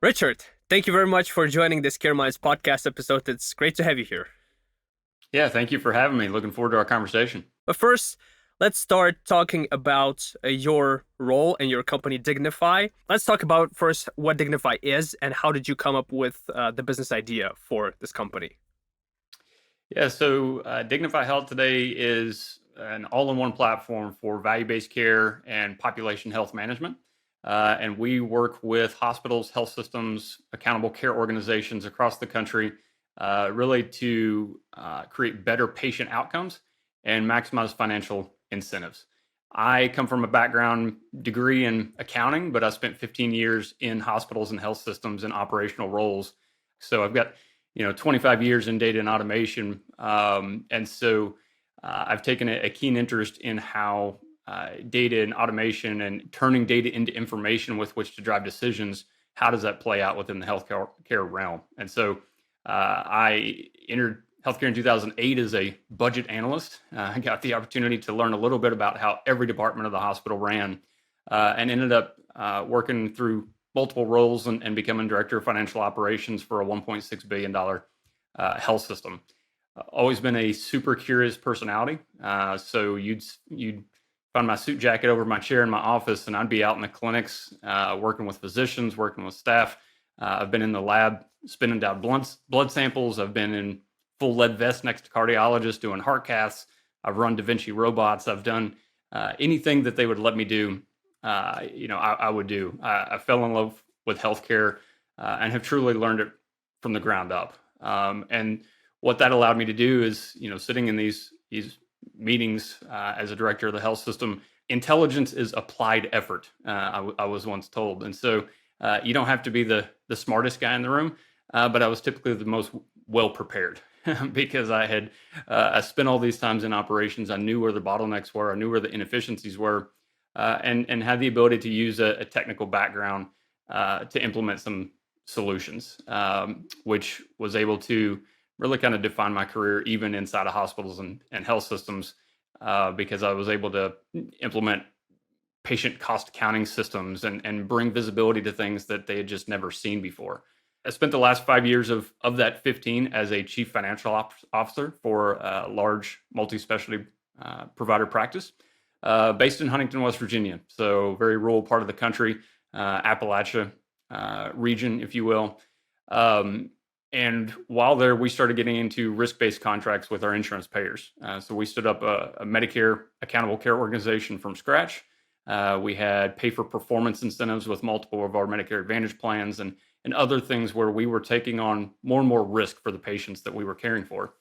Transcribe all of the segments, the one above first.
Richard, thank you very much for joining this CareMinds podcast episode. It's great to have you here. Yeah, thank you for having me. Looking forward to our conversation. But first, let's start talking about your role and your company, Dignify. Let's talk about first what Dignify is and how did you come up with the business idea for this company? Yeah, so DignifiHealth today is an all-in-one platform for value-based care and population health management. And we work with hospitals, health systems, accountable care organizations across the country, really to create better patient outcomes and maximize financial incentives. I come from a background degree in accounting, but I spent 15 years in hospitals and health systems in operational roles. So I've got 25 years in data and automation. I've taken a keen interest in how data and automation and turning data into information with which to drive decisions, how does that play out within the healthcare realm? I entered healthcare in 2008 as a budget analyst. I got the opportunity to learn a little bit about how every department of the hospital ran, and ended up working through multiple roles and becoming director of financial operations for a $1.6 billion health system. Always been a super curious personality. So you'd find my suit jacket over my chair in my office, and I'd be out in the clinics working with physicians, working with staff. I've been in the lab spinning down blood samples. I've been in full lead vest next to cardiologists doing heart caths. I've run Da Vinci robots. I've done anything that they would let me do. I would do. I fell in love with healthcare and have truly learned it from the ground up. And what that allowed me to do is, sitting in these meetings as a director of the health system, intelligence is applied effort. I was once told, and so you don't have to be the smartest guy in the room, but I was typically the most well prepared because I spent all these times in operations. I knew where the bottlenecks were. I knew where the inefficiencies were. And had the ability to use a technical background to implement some solutions, which was able to really kind of define my career even inside of hospitals and health systems, because I was able to implement patient cost accounting systems and bring visibility to things that they had just never seen before. I spent the last 5 years of that 15 as a chief financial officer for a large multi-specialty provider practice. Based in Huntington, West Virginia, so very rural part of the country, Appalachia region, if you will. And while there, we started getting into risk-based contracts with our insurance payers. So we stood up a Medicare accountable care organization from scratch. We had pay-for-performance incentives with multiple of our Medicare Advantage plans and other things where we were taking on more and more risk for the patients that we were caring for.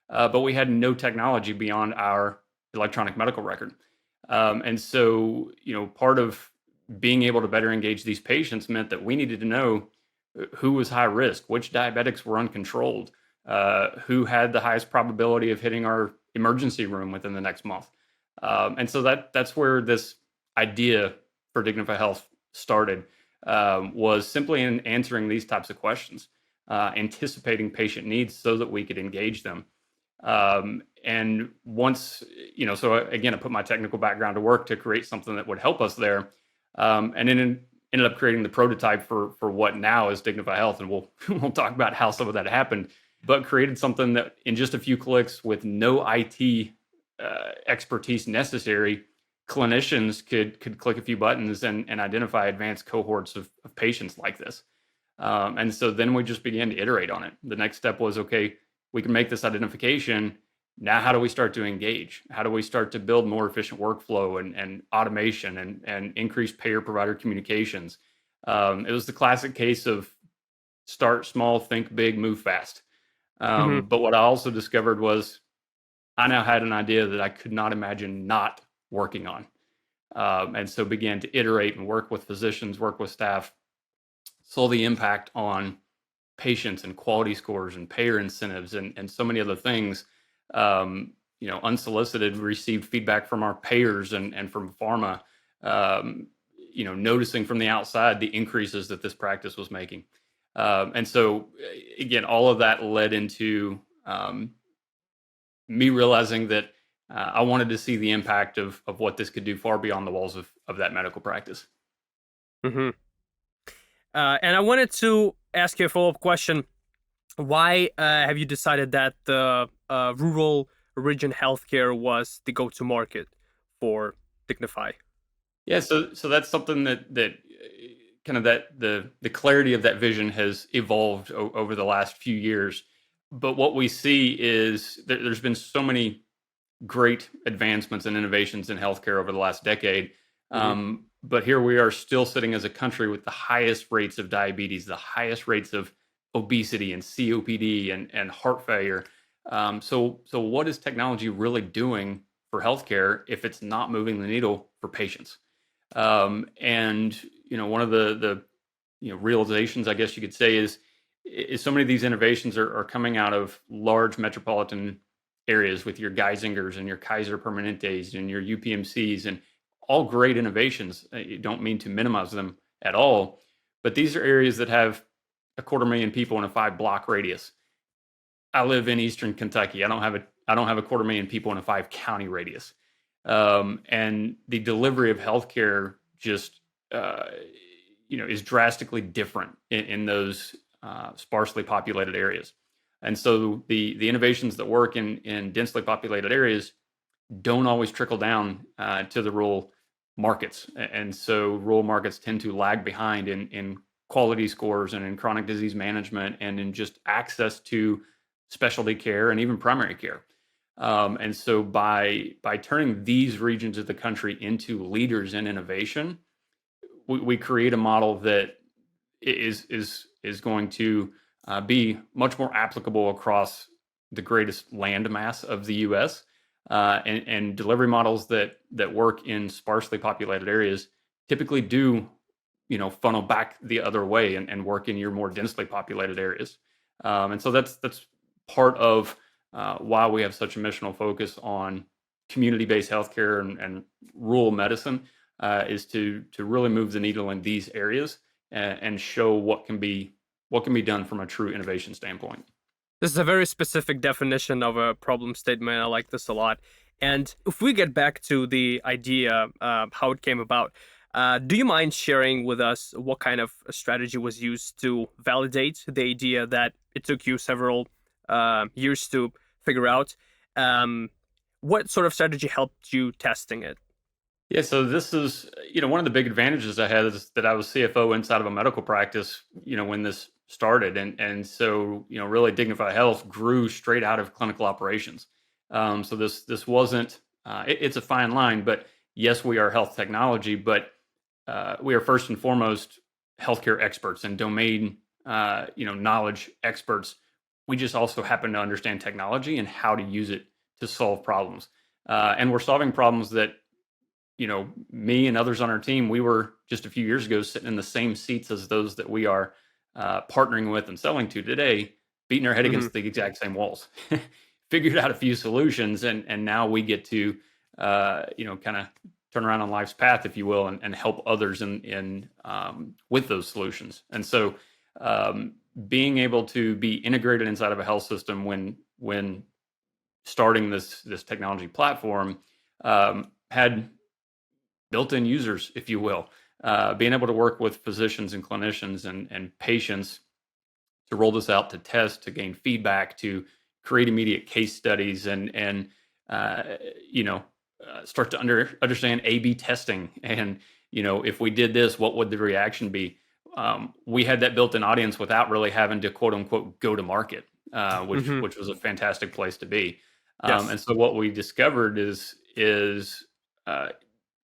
But we had no technology beyond our electronic medical record. And so, part of being able to better engage these patients meant that we needed to know who was high risk, which diabetics were uncontrolled, who had the highest probability of hitting our emergency room within the next month. And so that's where this idea for DignifiHealth started, was simply in answering these types of questions, anticipating patient needs so that we could engage them. And once, so again, I put my technical background to work to create something that would help us there. And then ended up creating the prototype for what now is DignifiHealth. And we'll talk about how some of that happened, but created something that in just a few clicks with no IT expertise necessary, clinicians could click a few buttons and identify advanced cohorts of patients like this. And so then we just began to iterate on it. The next step was, okay, we can make this identification. Now, how do we start to engage? How do we start to build more efficient workflow and automation and increase payer-provider communications? It was the classic case of start small, think big, move fast. But what I also discovered was I now had an idea that I could not imagine not working on. And so began to iterate and work with physicians, work with staff, saw the impact on patients and quality scores and payer incentives and so many other things. Unsolicited, received feedback from our payers and from pharma, noticing from the outside the increases that this practice was making. And so again, all of that led into me realizing that I wanted to see the impact of what this could do far beyond the walls of that medical practice. Mm-hmm. And I wanted to ask you a follow-up question. Why have you decided that the rural region healthcare was the go-to market for Dignify? Yeah, so that's something that kind of that the clarity of that vision has evolved over the last few years. But what we see is there's been so many great advancements and innovations in healthcare over the last decade. Hmm. But here we are still sitting as a country with the highest rates of diabetes, the highest rates of obesity and COPD and heart failure. So what is technology really doing for healthcare if it's not moving the needle for patients? And one of the realizations, I guess you could say, is so many of these innovations are coming out of large metropolitan areas with your Geisingers and your Kaiser Permanentes and your UPMCs and all great innovations. You don't mean to minimize them at all, but these are areas that have a 250,000 people in a 5 block radius. I live in Eastern Kentucky. I don't have a 250,000 people in a 5 county radius. And the delivery of healthcare just is drastically different in those sparsely populated areas. And so the innovations that work in densely populated areas don't always trickle down to the rural markets. And so rural markets tend to lag behind in quality scores and in chronic disease management and in just access to specialty care and even primary care. And so by turning these regions of the country into leaders in innovation, we create a model that is going to be much more applicable across the greatest land mass of the U.S. And delivery models that work in sparsely populated areas typically do funnel back the other way and work in your more densely populated areas. And so that's part of why we have such a missional focus on community-based healthcare and rural medicine is to really move the needle in these areas and show what can be done from a true innovation standpoint. This is a very specific definition of a problem statement. I like this a lot. And if we get back to the idea, how it came about, do you mind sharing with us what kind of strategy was used to validate the idea that it took you several years to figure out? Um, what sort of strategy helped you testing it? Yeah, so this is, one of the big advantages I had is that I was CFO inside of a medical practice, when this started. And so, really Dignify Health grew straight out of clinical operations. So this wasn't, it's a fine line, but yes, we are health technology, but we are first and foremost healthcare experts and domain, knowledge experts. We just also happen to understand technology and how to use it to solve problems. And we're solving problems that me and others on our team, we were just a few years ago sitting in the same seats as those that we are partnering with and selling to today, beating our head Hmm. against the exact same walls. Figured out a few solutions, and now we get to, kind of turn around on life's path, if you will, and help others in with those solutions. And so, being able to be integrated inside of a health system when starting this technology platform had built-in users, if you will, being able to work with physicians and clinicians and patients to roll this out, to test, to gain feedback, to create immediate case studies, and uh, you know start to understand A/B testing. And if we did this, what would the reaction be? We had that built-in audience without really having to quote unquote go to market, which Hmm. which was a fantastic place to be. Yes. And so what we discovered is uh,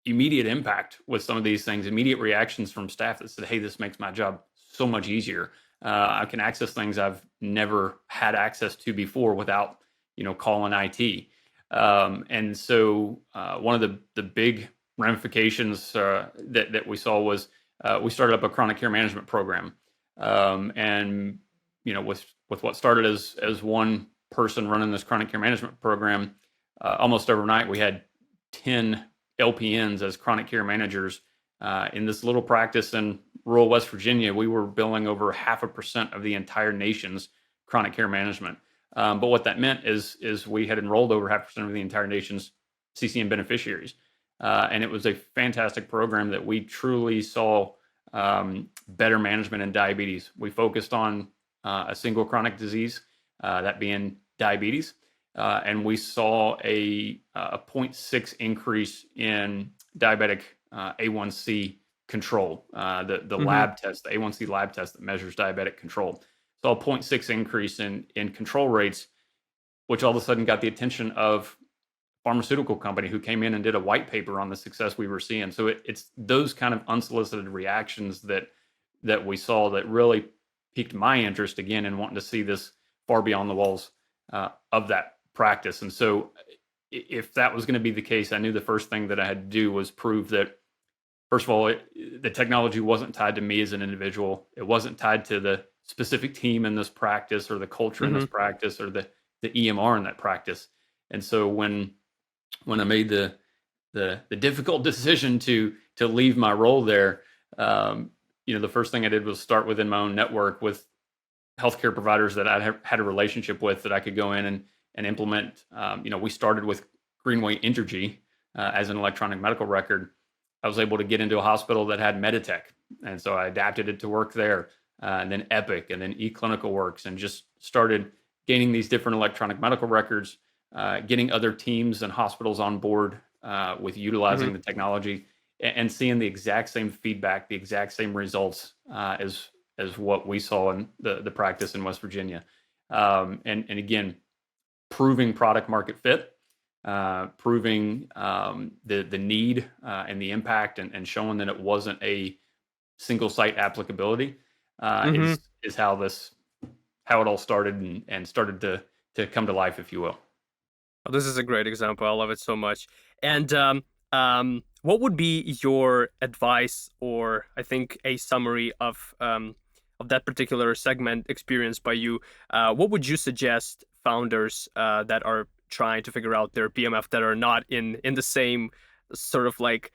immediate impact with some of these things, immediate reactions from staff that said, "Hey, this makes my job so much easier. I can access things I've never had access to before without, calling IT." And so one of the big ramifications that we saw was we started up a chronic care management program, and with what started as one person running this chronic care management program, almost overnight we had 10 LPNs as chronic care managers in this little practice in rural West Virginia. We were billing over 0.5% of the entire nation's chronic care management. But what that meant is we had enrolled over 0.5% of the entire nation's CCM beneficiaries, and it was a fantastic program that we truly saw better management in diabetes. We focused on a single chronic disease, that being diabetes, and we saw a 0.6 increase in diabetic A1C control. The Mm-hmm. lab test, the A1C lab test that measures diabetic control, saw a 0.6 increase in control rates, which all of a sudden got the attention of pharmaceutical company who came in and did a white paper on the success we were seeing. So it's those kind of unsolicited reactions that we saw that really piqued my interest again in wanting to see this far beyond the walls of that practice. And so if that was going to be the case, I knew the first thing that I had to do was prove that, first of all, the technology wasn't tied to me as an individual. It wasn't tied to the specific team in this practice or the culture in Mm-hmm. this practice or the EMR in that practice. And so when I made the difficult decision to leave my role there, the first thing I did was start within my own network with healthcare providers that I had a relationship with that I could go in and implement. We started with Greenway Entergy as an electronic medical record. I was able to get into a hospital that had Meditech, and so I adapted it to work there. And then Epic, and then eClinicalWorks, and just started gaining these different electronic medical records, getting other teams and hospitals on board with Mm-hmm. utilizing the technology and seeing the exact same feedback, the exact same results as what we saw in the practice in West Virginia. And again, proving product market fit, proving the need and the impact, and showing that it wasn't a single site applicability Mm-hmm. is how it all started and started to come to life, if you will. Oh, this is a great example. I love it so much. And what would be your advice, or I think a summary of that particular segment experienced by you? What would you suggest founders that are trying to figure out their BMF that are not in the same sort of like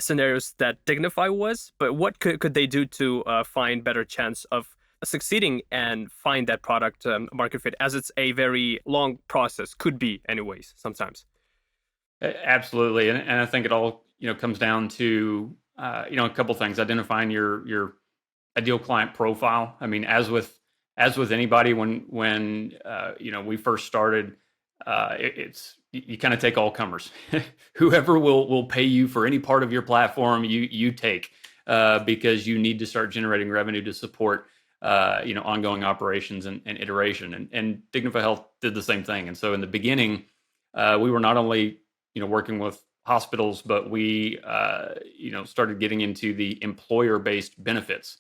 scenarios that Dignify was, but what could they do to find better chance of succeeding and find that product market fit, as it's a very long process, could be anyways sometimes. Absolutely, and I think it all comes down to a couple things: identifying your ideal client profile. I mean, as with anybody, when we first started, it's you kind of take all comers. Whoever will pay you for any part of your platform, you take because you need to start generating revenue to support ongoing operations and iteration. And Dignify Health did the same thing. And so in the beginning, we were not only working with hospitals, but we started getting into the employer-based benefits.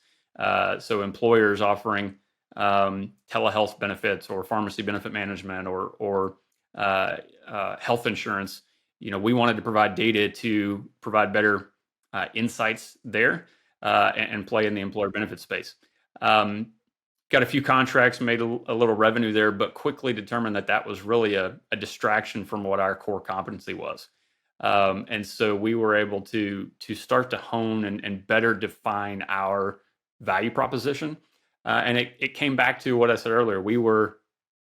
So employers offering telehealth benefits or pharmacy benefit management or health insurance. We wanted to provide data to provide better insights there and play in the employer benefit space. Got a few contracts, made a little revenue there, but quickly determined that was really a distraction from what our core competency was. And so we were able to start to hone and better define our value proposition. And it came back to what I said earlier. We were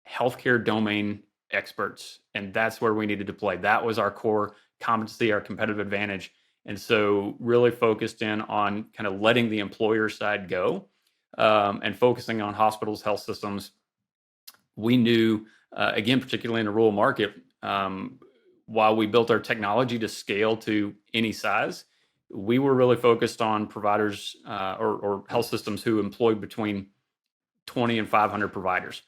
healthcare domain experts, and that's where we needed to play. That was our core competency, our competitive advantage. And so really focused in on kind of letting the employer side go and focusing on hospitals, health systems. We knew, again, particularly in a rural market, while we built our technology to scale to any size, we were really focused on providers or health systems who employed between 20 and 500 providers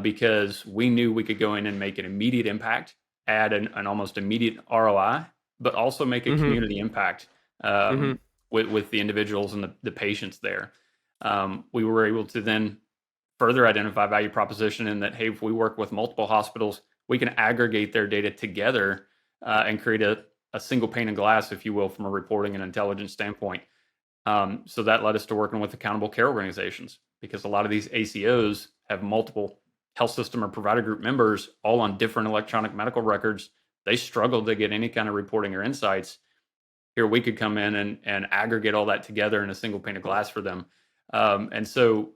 because we knew we could go in and make an immediate impact, add an almost immediate ROI, but also make a Mm-hmm. community impact Mm-hmm. with the individuals and the patients there. We were able to then further identify value proposition in that, hey, if we work with multiple hospitals, we can aggregate their data together and create a single pane of glass, if you will, from a reporting and intelligence standpoint. So that led us to working with accountable care organizations because a lot of these ACOs have multiple health system or provider group members all on different electronic medical records. They struggled to get any kind of reporting or insights. Here we could come in and aggregate all that together in a single pane of glass for them. And so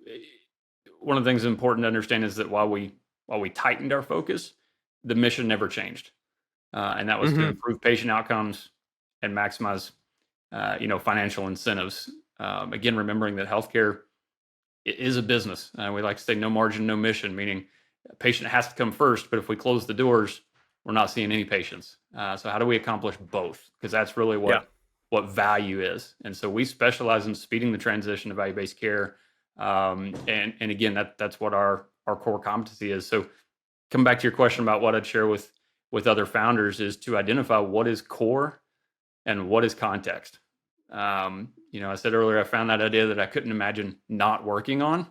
one of the things important to understand is that while we tightened our focus, the mission never changed. And that was to Mm-hmm. improve patient outcomes and maximize financial incentives. Again, remembering that healthcare is a business. We like to say no margin, no mission, meaning a patient has to come first, but if we close the doors, we're not seeing any patients. So how do we accomplish both? Because that's really Yeah. what value is. And so we specialize in speeding the transition to value-based care. And again, that's what our core competency is. So coming back to your question about what I'd share with other founders is to identify what is core and what is context. I said earlier, I found that idea that I couldn't imagine not working on.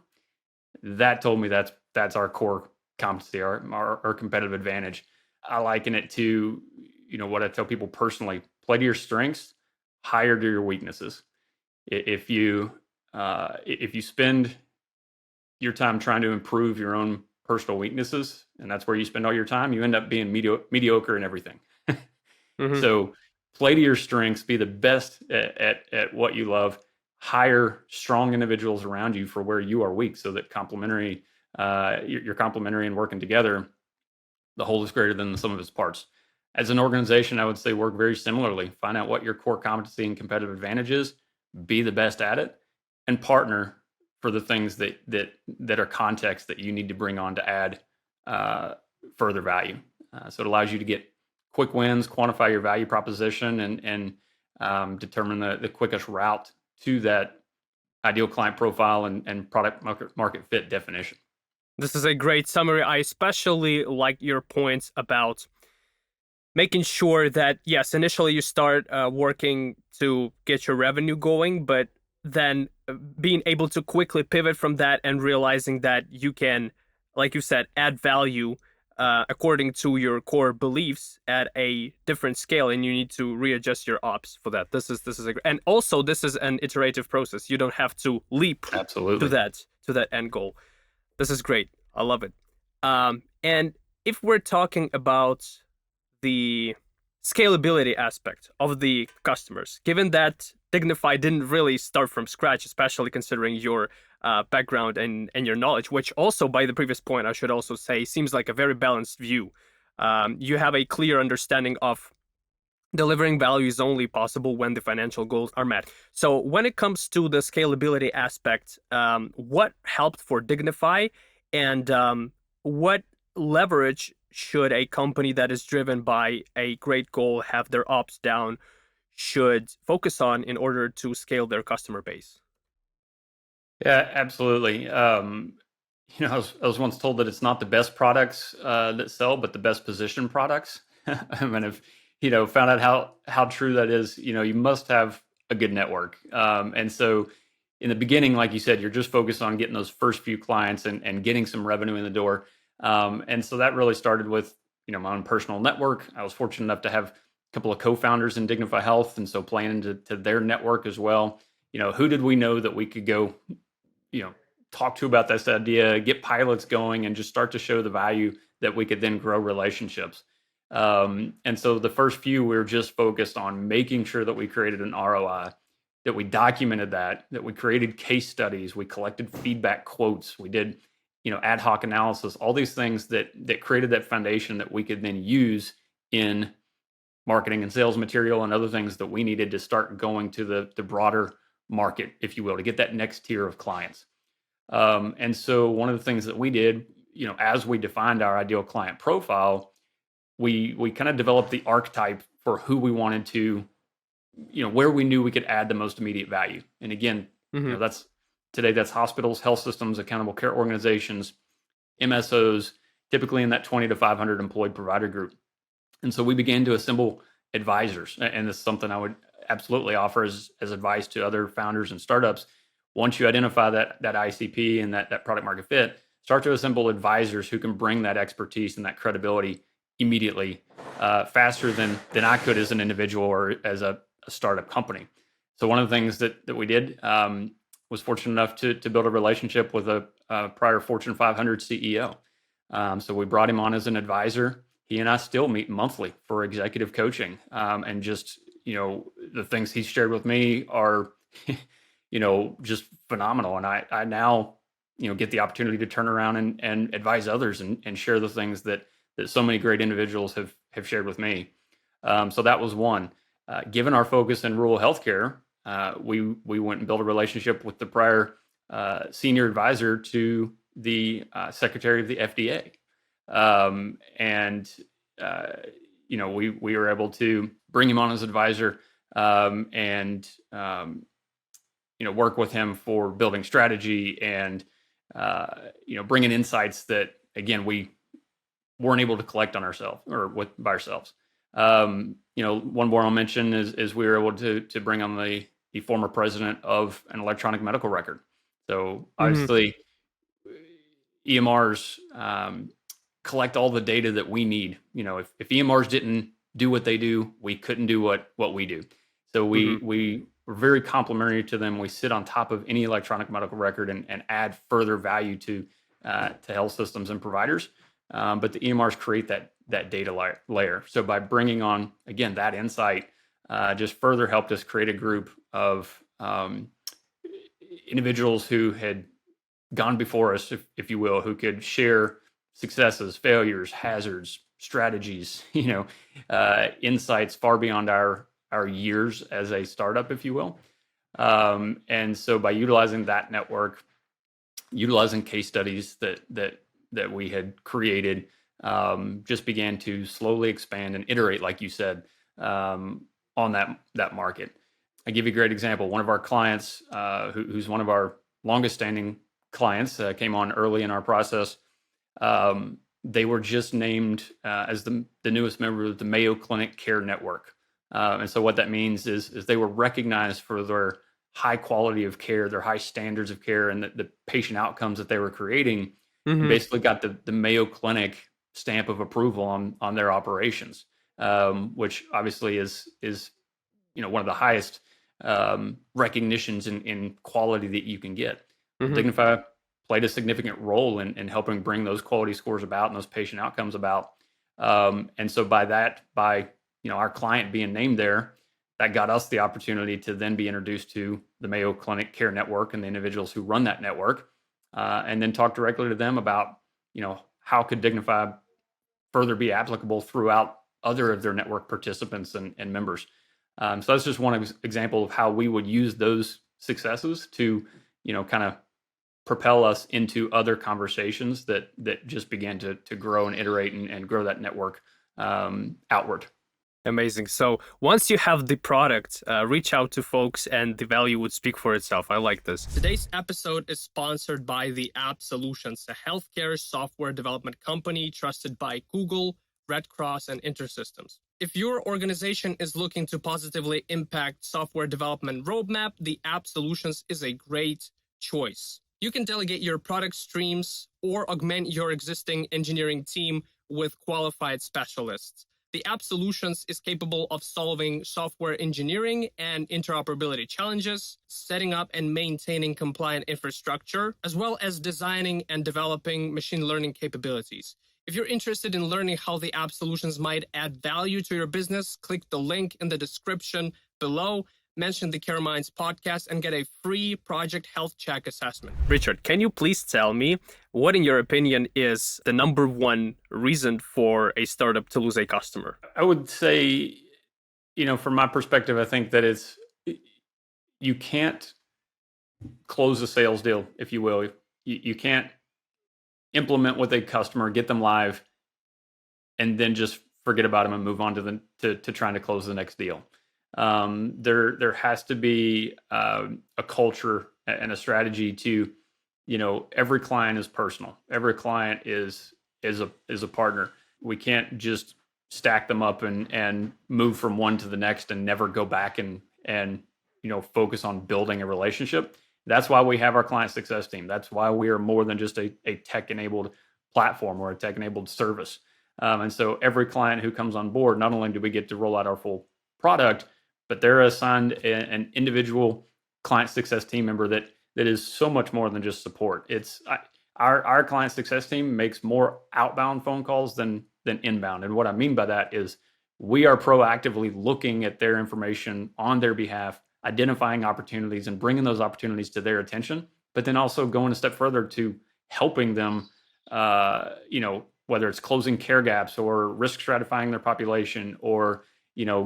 That told me that's our core competency, our competitive advantage. I liken it to, what I tell people personally: play to your strengths, hire to your weaknesses. If you spend your time trying to improve your own personal weaknesses, and that's where you spend all your time, you end up being mediocre in everything. Hmm. So play to your strengths, be the best at what you love, hire strong individuals around you for where you are weak, so that you're complementary and working together. The whole is greater than the sum of its parts. As an organization, I would say work very similarly. Find out what your core competency and competitive advantage is, be the best at it, and partner for the things that are context that you need to bring on to add further value. So it allows you to get quick wins, quantify your value proposition, and determine the quickest route to that ideal client profile and product market fit definition. This is a great summary. I especially like your points about making sure that, yes, initially you start working to get your revenue going, but then being able to quickly pivot from that and realizing that you can, like you said, add value according to your core beliefs at a different scale, and you need to readjust your ops for that. And also this is an iterative process. You don't have to leap to Absolutely. that end goal. This is great. I love it. And if we're talking about the scalability aspect of the customers, given that Dignify didn't really start from scratch, especially considering your background and your knowledge, which also, by the previous point, I should also say, seems like a very balanced view. You have a clear understanding of delivering value is only possible when the financial goals are met. So when it comes to the scalability aspect, what helped for Dignify, and what leverage should a company that is driven by a great goal, have their ops down, should focus on in order to scale their customer base? Yeah, absolutely. I was once told that it's not the best products that sell, but the best positioned products. And I've, found out how true that is. You must have a good network. And so in the beginning, like you said, you're just focused on getting those first few clients and getting some revenue in the door. And so that really started with, my own personal network. I was fortunate enough to have a couple of co-founders in DignifiHealth, and so playing to their network as well. Who did we know that we could go, you know, talk to about this idea, get pilots going, and just start to show the value that we could then grow relationships. And so the first few, we were just focused on making sure that we created an ROI, that we documented that we created case studies, we collected feedback quotes, we did, ad hoc analysis, all these things that created that foundation that we could then use in marketing and sales material and other things that we needed to start going to the broader market, if you will, to get that next tier of clients. And so one of the things that we did, as we defined our ideal client profile, we kind of developed the archetype for who we wanted to, where we knew we could add the most immediate value. And again, Mm-hmm. that's hospitals, health systems, accountable care organizations, MSOs, typically in that 20 to 500 employed provider group. And so we began to assemble advisors. And this is something I would absolutely offer as advice to other founders and startups. Once you identify that ICP and that product market fit, start to assemble advisors who can bring that expertise and that credibility immediately, faster than I could as an individual or as a startup company. So one of the things that we did, was fortunate enough to build a relationship with a prior Fortune 500 CEO. So we brought him on as an advisor. He and I still meet monthly for executive coaching, and just the things he's shared with me are just phenomenal. And I now get the opportunity to turn around and advise others and share the things that so many great individuals have shared with me. So that was one. Given our focus in rural healthcare, we went and built a relationship with the prior senior advisor to the secretary of the FDA, and we were able to bring him on as advisor, and work with him for building strategy and bringing insights that again we weren't able to collect on ourselves or by ourselves. One more I'll mention is we were able to bring on the former president of an electronic medical record. So obviously, EMRs collect all the data that we need. If EMRs didn't do what they do, we couldn't do what we do. So we're very complementary to them. We sit on top of any electronic medical record and add further value to health systems and providers. But the EMRs create that data layer. So by bringing on, again, that insight, just further helped us create a group of individuals who had gone before us, if you will, who could share successes, failures, hazards, strategies, insights far beyond our years as a startup, if you will. And so by utilizing that network, utilizing case studies that we had created, just began to slowly expand and iterate, like you said, on that market. I give you a great example. One of our clients, who's one of our longest standing clients, came on early in our process. They were just named as the newest member of the Mayo Clinic Care Network. And so what that means is they were recognized for their high quality of care, their high standards of care, and the patient outcomes that they were creating. Basically got the Mayo Clinic stamp of approval on their operations, which obviously is one of the highest recognitions in quality that you can get. Dignify played a significant role in helping bring those quality scores about and those patient outcomes about. And so by our client being named there, that got us the opportunity to then be introduced to the Mayo Clinic Care Network and the individuals who run that network, and then talk directly to them about, how could Dignify further be applicable throughout other of their network participants and members. So that's just one example of how we would use those successes to, kind of propel us into other conversations that just began to grow and iterate and grow that network outward. Amazing. So once you have the product, reach out to folks and the value would speak for itself. I like this. Today's episode is sponsored by the App Solutions, a healthcare software development company trusted by Google, Red Cross, and InterSystems. If your organization is looking to positively impact software development roadmap, the App Solutions is a great choice. You can delegate your product streams or augment your existing engineering team with qualified specialists. The App Solutions is capable of solving software engineering and interoperability challenges, setting up and maintaining compliant infrastructure, as well as designing and developing machine learning capabilities. If you're interested in learning how the App Solutions might add value to your business, click the link in the description below, mention the CareMinds podcast, and get a free project health check assessment. Richard, can you please tell me what, in your opinion, is the number one reason for a startup to lose a customer? I would say, from my perspective, I think that you can't close a sales deal, if you will. You can't implement with a customer, get them live, and then just forget about them and move on to trying to close the next deal. There has to be a culture and a strategy to, every client is personal. Every client is a partner. We can't just stack them up and move from one to the next and never go back and focus on building a relationship. That's why we have our client success team. That's why we are more than just a tech-enabled platform or a tech-enabled service. And so every client who comes on board, not only do we get to roll out our full product, but they're assigned an individual client success team member that is so much more than just support. It's our client success team makes more outbound phone calls than inbound. And what I mean by that is we are proactively looking at their information on their behalf, identifying opportunities and bringing those opportunities to their attention, but then also going a step further to helping them, whether it's closing care gaps or risk stratifying their population or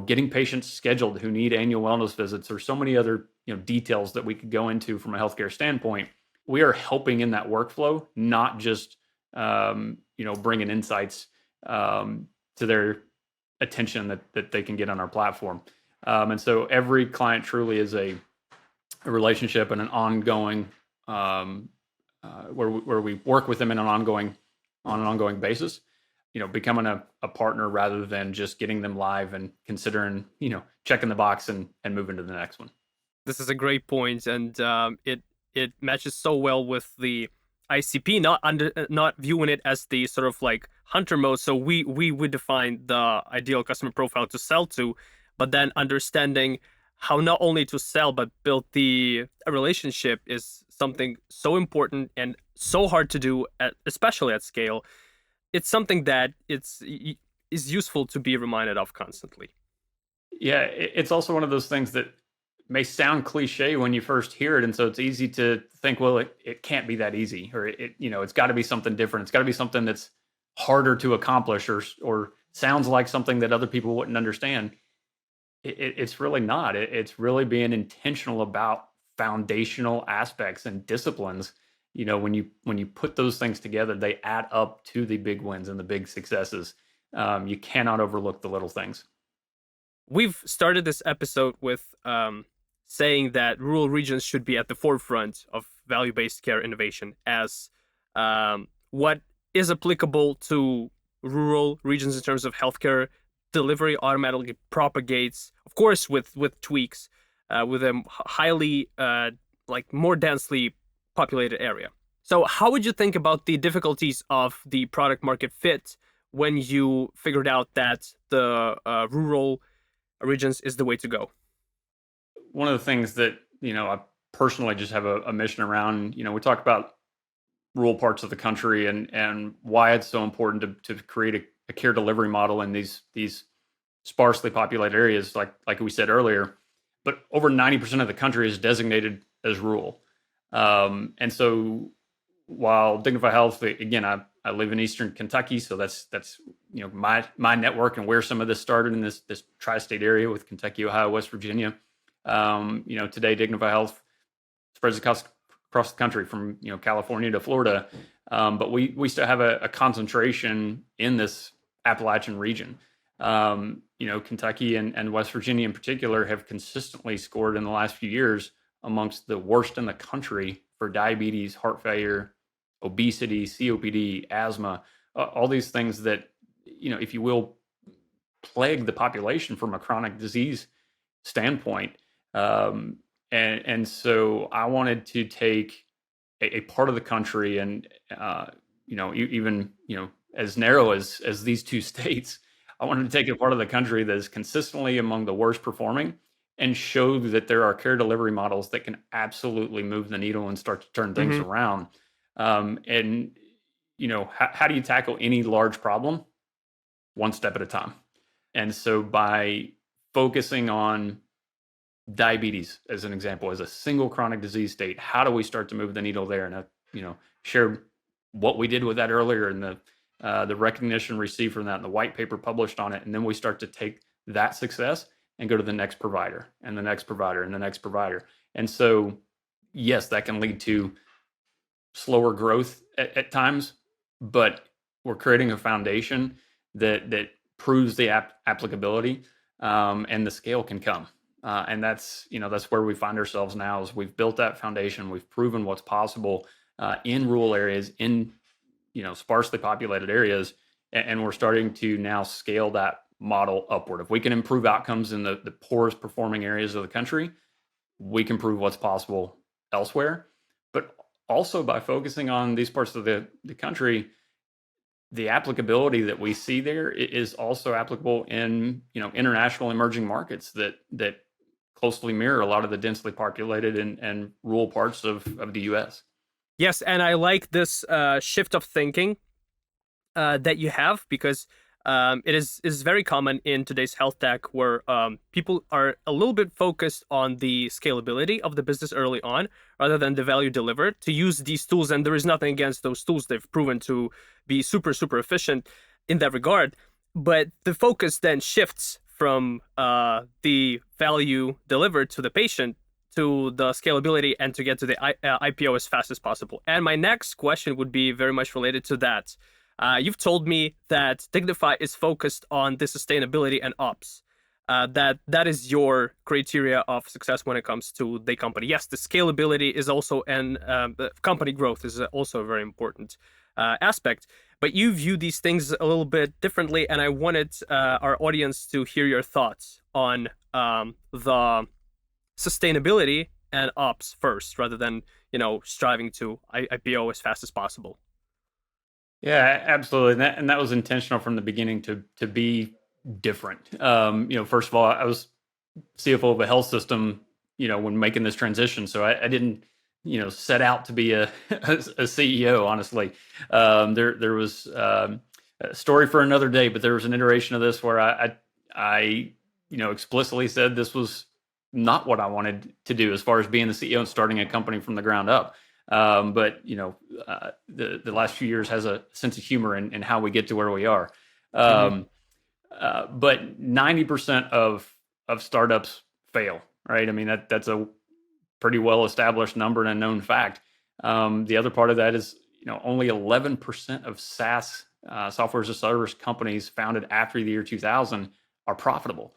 getting patients scheduled who need annual wellness visits, or so many other, details that we could go into from a healthcare standpoint. We are helping in that workflow, not just, bringing insights to their attention that they can get on our platform. And so every client truly is a relationship and an ongoing, where we work with them on an ongoing basis, becoming a partner rather than just getting them live and considering, checking the box and moving to the next one. This is a great point, and it matches so well with the ICP, not viewing it as the sort of like hunter mode. So we would define the ideal customer profile to sell to, but then understanding how not only to sell but build a relationship is something so important and so hard to do, especially at scale. It's something that is useful to be reminded of constantly. Yeah, it's also one of those things that may sound cliche when you first hear it, and so it's easy to think, well, it can't be that easy, or it's got to be something different. It's got to be something that's harder to accomplish, or sounds like something that other people wouldn't understand. It's really not. It's really being intentional about foundational aspects and disciplines. When you put those things together, they add up to the big wins and the big successes. You cannot overlook the little things. We've started this episode with saying that rural regions should be at the forefront of value-based care innovation, as what is applicable to rural regions in terms of healthcare delivery automatically propagates, of course, with tweaks, with a highly, more densely populated area. So how would you think about the difficulties of the product market fit when you figured out that the rural regions is the way to go? One of the things that, I personally just have a mission around, we talk about rural parts of the country and why it's so important to create a care delivery model in these sparsely populated areas, like we said earlier. But over 90% of the country is designated as rural. And so while DignifiHealth, again, I live in Eastern Kentucky, so that's my network and where some of this started in this tri-state area with Kentucky, Ohio, West Virginia. Today DignifiHealth spreads across the country from California to Florida, but we still have a concentration in this Appalachian region. Kentucky and West Virginia in particular have consistently scored in the last few years amongst the worst in the country for diabetes, heart failure, obesity, COPD, asthma, all these things that, if you will, plague the population from a chronic disease standpoint. And so I wanted to take a part of the country and, even, as narrow as these two states, I wanted to take a part of the country that is consistently among the worst performing and show that there are care delivery models that can absolutely move the needle and start to turn things around. And, how do you tackle any large problem? One step at a time. And so by focusing on diabetes, as an example, as a single chronic disease state, how do we start to move the needle there? And I, shared what we did with that earlier, and the recognition received from that, and the white paper published on it. And then we start to take that success and go to the next provider and the next provider and the next provider. And so, yes, that can lead to slower growth at times, but we're creating a foundation that proves the applicability, and the scale can come. And that's where we find ourselves now, is we've built that foundation. We've proven what's possible in rural areas, in sparsely populated areas, and we're starting to now scale that model upward. If we can improve outcomes in the poorest performing areas of the country, we can prove what's possible elsewhere. But also by focusing on these parts of the country, the applicability that we see there is also applicable in international emerging markets that closely mirror a lot of the densely populated and rural parts of the U.S. Yes, and I like this shift of thinking that you have, because it is very common in today's health tech, where people are a little bit focused on the scalability of the business early on rather than the value delivered to use these tools. And there is nothing against those tools. They've proven to be super, super efficient in that regard. But the focus then shifts from the value delivered to the patient to the scalability and to get to the IPO as fast as possible. And my next question would be very much related to that. You've told me that Dignify is focused on the sustainability and ops. That is your criteria of success when it comes to the company. Yes, the scalability is also, and the company growth is also a very important aspect. But you view these things a little bit differently, and I wanted our audience to hear your thoughts on the sustainability and ops first, rather than striving to IPO as fast as possible. Yeah, absolutely. And that was intentional from the beginning to be different. First of all, I was CFO of a health system, when making this transition. So I didn't, set out to be a CEO, honestly. There was a story for another day, but there was an iteration of this where I explicitly said this was not what I wanted to do as far as being the CEO and starting a company from the ground up. But the last few years has a sense of humor in how we get to where we are. But 90% of startups fail, right? I mean, that's a pretty well established number and a known fact. The other part of that is, only 11% of SaaS software as a service companies founded after the year 2000 are profitable.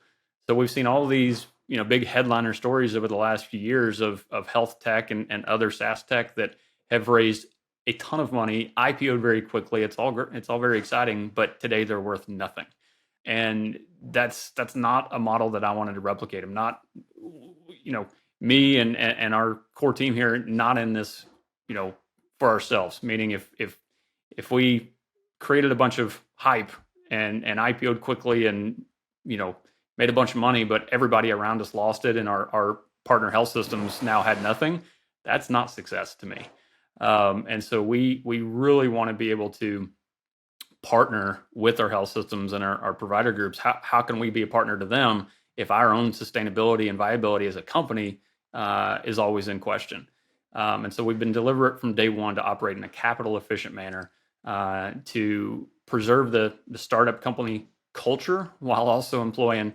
So we've seen all these, big headliner stories over the last few years of health tech and other SaaS tech that have raised a ton of money, IPO'd very quickly. It's all very exciting, but today they're worth nothing. And that's not a model that I wanted to replicate. I'm not, me and our core team here, not in this, for ourselves. Meaning if we created a bunch of hype and IPO'd quickly and, made a bunch of money, but everybody around us lost it and our partner health systems now had nothing, that's not success to me. And so we really want to be able to partner with our health systems and our provider groups. How can we be a partner to them if our own sustainability and viability as a company is always in question? And so we've been deliberate from day one to operate in a capital efficient manner to preserve the startup company culture while also employing,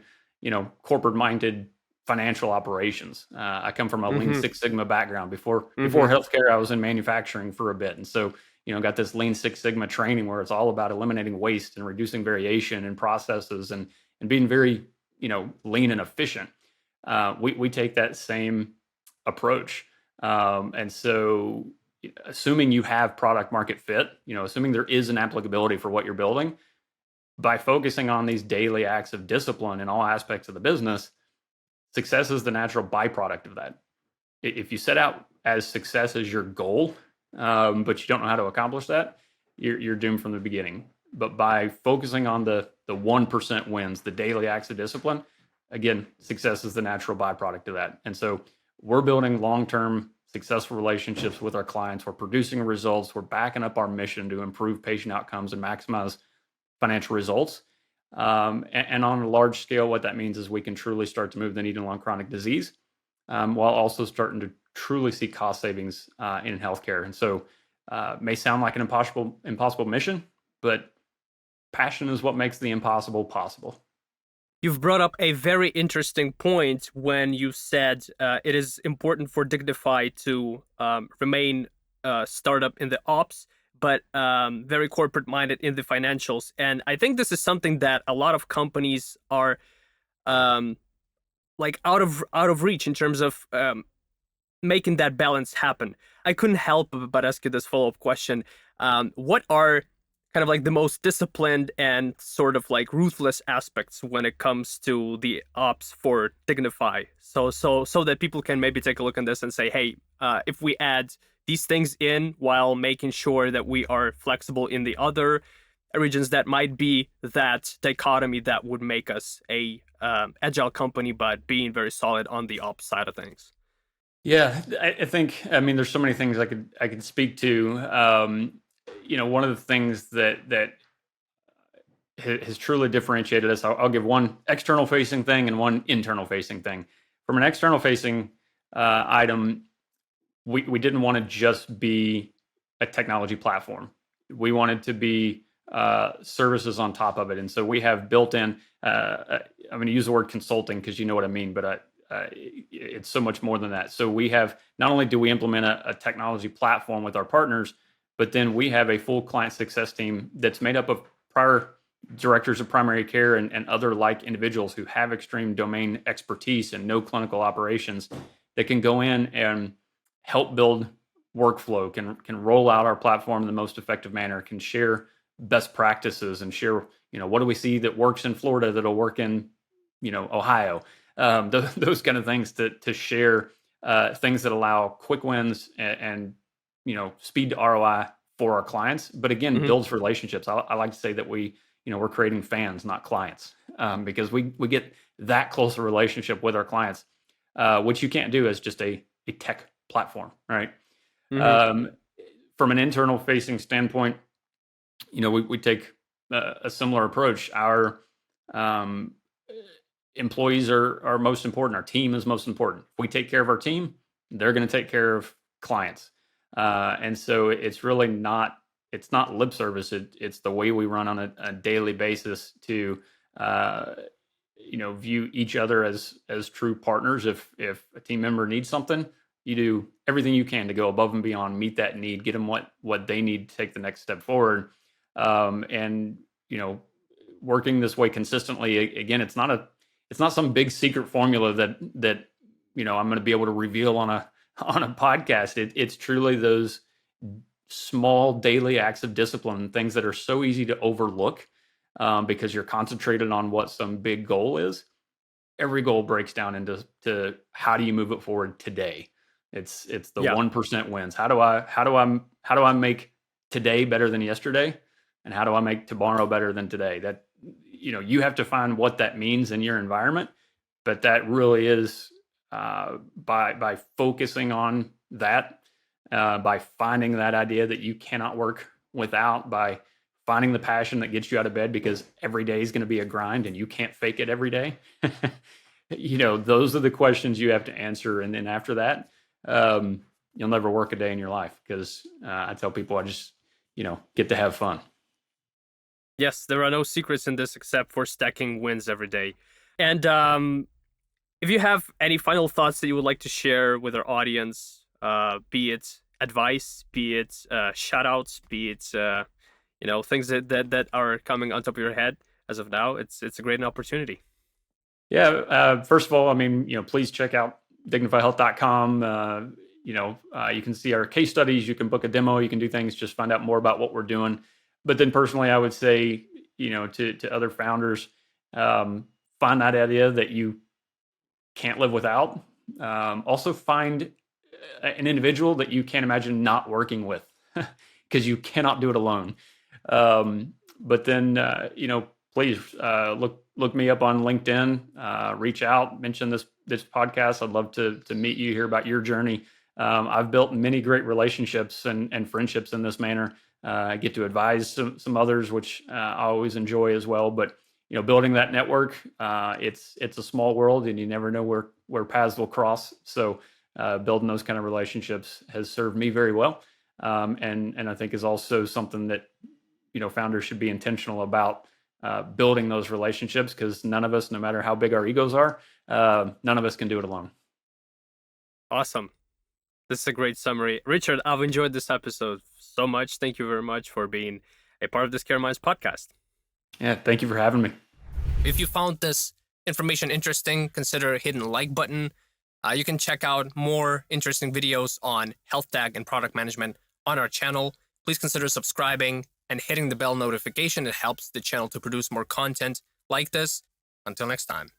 corporate minded financial operations. I come from a Lean Six Sigma background. Before healthcare, I was in manufacturing for a bit. And so, got this Lean Six Sigma training where it's all about eliminating waste and reducing variation in processes and being very, lean and efficient. We take that same approach. And so assuming you have product market fit, assuming there is an applicability for what you're building, by focusing on these daily acts of discipline in all aspects of the business, success is the natural byproduct of that. If you set out as success as your goal, but you don't know how to accomplish that, you're doomed from the beginning. But by focusing on the 1% wins, the daily acts of discipline, again, success is the natural byproduct of that. And so we're building long-term successful relationships with our clients. We're producing results. We're backing up our mission to improve patient outcomes and maximize financial results. And on a large scale, what that means is we can truly start to move the needle on chronic disease, while also starting to truly see cost savings in healthcare. And so may sound like an impossible mission, but passion is what makes the impossible possible. You've brought up a very interesting point when you said it is important for Dignify to remain startup in the ops, but very corporate minded in the financials. And I think this is something that a lot of companies are like out of reach in terms of making that balance happen. I couldn't help but ask you this follow-up question. What are kind of like the most disciplined and sort of like ruthless aspects when it comes to the ops for Dignify? So that people can maybe take a look at this and say, hey, if we add these things in while making sure that we are flexible in the other regions, that might be that dichotomy that would make us a agile company, but being very solid on the ops side of things. Yeah, I think, there's so many things I could speak to. One of the things that has truly differentiated us, I'll give one external facing thing and one internal facing thing. From an external facing item, we didn't want to just be a technology platform. We wanted to be services on top of it. And so we have built in, I'm going to use the word consulting because you know what I mean, but it's so much more than that. So we have, not only do we implement a technology platform with our partners, but then we have a full client success team that's made up of prior directors of primary care and other like individuals who have extreme domain expertise and know clinical operations that can go in and help build workflow, can roll out our platform in the most effective manner, can share best practices and share, what do we see that works in Florida that'll work in, Ohio, those kind of things to share things that allow quick wins and speed to ROI for our clients. But again, Hmm. builds relationships. I like to say that we're creating fans, not clients, because we get that close a relationship with our clients, which you can't do as just a tech platform, right? Hmm. Um, from an internal facing standpoint, we take a similar approach. Our employees are most important. Our team is most important. If we take care of our team, they're going to take care of clients. And so it's really it's not lip service. It's the way we run on a daily basis to, view each other as true partners. If a team member needs something, you do everything you can to go above and beyond, meet that need, get them what they need to take the next step forward. And working this way consistently, again, it's not some big secret formula that I'm going to be able to reveal on a podcast. It's truly those small daily acts of discipline, things that are so easy to overlook because you're concentrated on what some big goal is. Every goal breaks down into how do you move it forward today. It's the Yeah. 1% wins. How do I make today better than yesterday, and how do I make tomorrow better than today? That you have to find what that means in your environment, but that really is by focusing on that, by finding that idea that you cannot work without, by finding the passion that gets you out of bed because every day is going to be a grind and you can't fake it every day. Those are the questions you have to answer. And then after that, you'll never work a day in your life because I tell people I just, get to have fun. Yes, there are no secrets in this except for stacking wins every day. And if you have any final thoughts that you would like to share with our audience, be it advice, be it shout outs, be it things that are coming on top of your head as of now, it's a great opportunity. Yeah. First of all, I mean, please check out DignifiHealth.com. You can see our case studies. You can book a demo. You can do things. Just find out more about what we're doing. But then, personally, I would say, to other founders, find that idea that you can't live without. Also, find an individual that you can't imagine not working with, because you cannot do it alone. But then, please look me up on LinkedIn, reach out, mention this podcast. I'd love to meet you, hear about your journey. I've built many great relationships and friendships in this manner. I get to advise some others, which I always enjoy as well. But building that network, it's a small world, and you never know where paths will cross. So building those kind of relationships has served me very well, and I think is also something that founders should be intentional about. Building those relationships, because none of us, no matter how big our egos are, none of us can do it alone. Awesome. This is a great summary. Richard, I've enjoyed this episode so much. Thank you very much for being a part of this CareMinds podcast. Yeah, thank you for having me. If you found this information interesting, consider hitting the like button. You can check out more interesting videos on health tech and product management on our channel. Please consider subscribing and hitting the bell notification. It helps the channel to produce more content like this. Until next time.